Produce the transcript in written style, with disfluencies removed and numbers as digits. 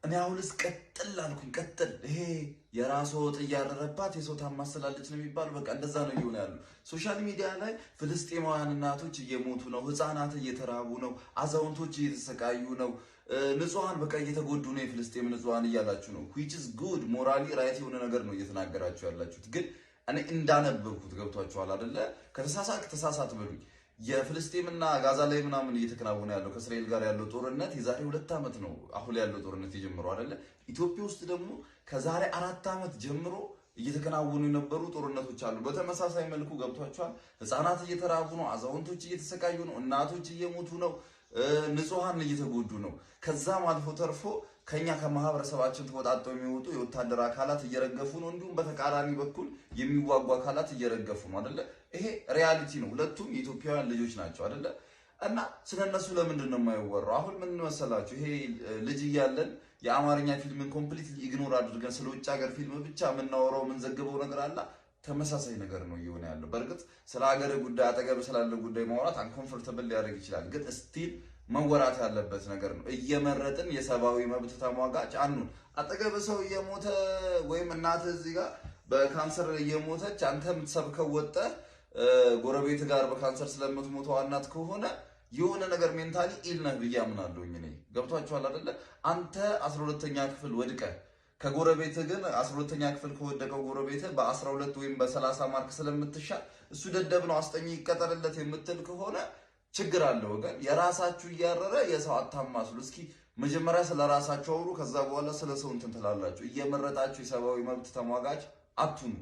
እኔ አሁንስ ቀጥል አልኩኝ። ቀጥል ይሄ የራስ ወጥ እያረረባት የሰው ታማስላለች ነው የሚባለው። በቃ እንደዛ ነው እየሆነ ያለው። ሶሻል ሚዲያ ላይ ፍልስጤማውያን እናቶች እየሞቱ ነው፣ ህፃናት እየተራቡ ነው፣ አዛውንቶች እየተሰቃዩ ነው፣ ንጹሃን በቃ እየተጎዱ ነው፣ የፍልስጤም ንጹሃን እያላችሁ ነው። which is good ሞራሊ ራይት የሆነ ነገር ነው እየተናገራችሁ ያላችሁት። ግን እኔ እንዳነበብኩት ገብቷችኋል አይደለ? ተሳሳት በሉኝ። የፍልስጤምና ጋዛ ላይ ምናምን እየተከናወነ ያለው ከእስራኤል ጋር ያለው ጦርነት የዛሬ 2 ዓመት ነው አሁን ያለው ጦርነት የጀመረው አይደለ? ኢትዮጵያ ውስጥ ደግሞ ከዛሬ 4 ዓመት ጀምሮ እየተከናወኑ የነበሩ ጦርነቶች አሉ። በተመሳሳይ መልኩ ገብቷቸዋል። ህፃናት እየተራቡ ነው፣ አዛውንቶች እየተሰቃዩ ነው፣ እናቶች እየሞቱ ነው፣ ንጹሃን እየተጎዱ ነው። ከዛም አልፎ ተርፎ ከኛ ከማህበረሰባችን ተወጣጣው የሚወጡ የወታደር አካላት እየረገፉ ነው። እንዲሁም በተቃራኒ በኩል የሚዋጉ አካላት እየረገፉ ነው አይደለ? ይሄ ሪያሊቲ ነው። ሁለቱም የኢትዮጵያውያን ልጆች ናቸው አይደለ? እና ስለነሱ ለምንድን ነው የማይወራው? አሁን ምን መሰላችሁ? ይሄ ልጅ እያለን የአማርኛ ፊልምን ኮምፕሊትሊ ኢግኖር አድርገን ስለ ውጭ ሀገር ፊልም ብቻ የምናወራው የምንዘግበው ነገር አለ። ተመሳሳይ ነገር ነው እየሆነ ያለው። በእርግጥ ስለ ሀገር ጉዳይ አጠገብ ስላለ ጉዳይ ማውራት አንኮምፎርታብል ሊያደርግ ይችላል። ግን ስቲል መወራት ያለበት ነገር ነው። እየመረጥን የሰብአዊ መብት ተሟጋች አኑን። አጠገብ ሰው እየሞተ ወይም እናት እዚህ ጋር በካንሰር እየሞተች አንተ የምትሰብከው ወጥተህ ጎረቤት ጋር በካንሰር ስለምትሞተው እናት ከሆነ የሆነ ነገር ሜንታሊ ኢል ነህ ብዬ አምናለሁ። እኔ ገብቷችኋል አይደለ? አንተ 12ኛ ክፍል ወድቀህ ከጎረቤት ግን 12ኛ ክፍል ከወደቀው ጎረቤት በ12 ወይም በ30 ማርክ ስለምትሻል እሱ ደደብ ነው አስጠኝ ይቀጠልለት የምትል ከሆነ ችግር አለው። ግን የራሳችሁ እያረረ የሰው አታማስሉ። እስኪ መጀመሪያ ስለ ራሳችሁ አውሩ፣ ከዛ በኋላ ስለ ሰው እንትን ትላላችሁ። እየመረጣችሁ የሰብአዊ መብት ተሟጋች አትሁኑ።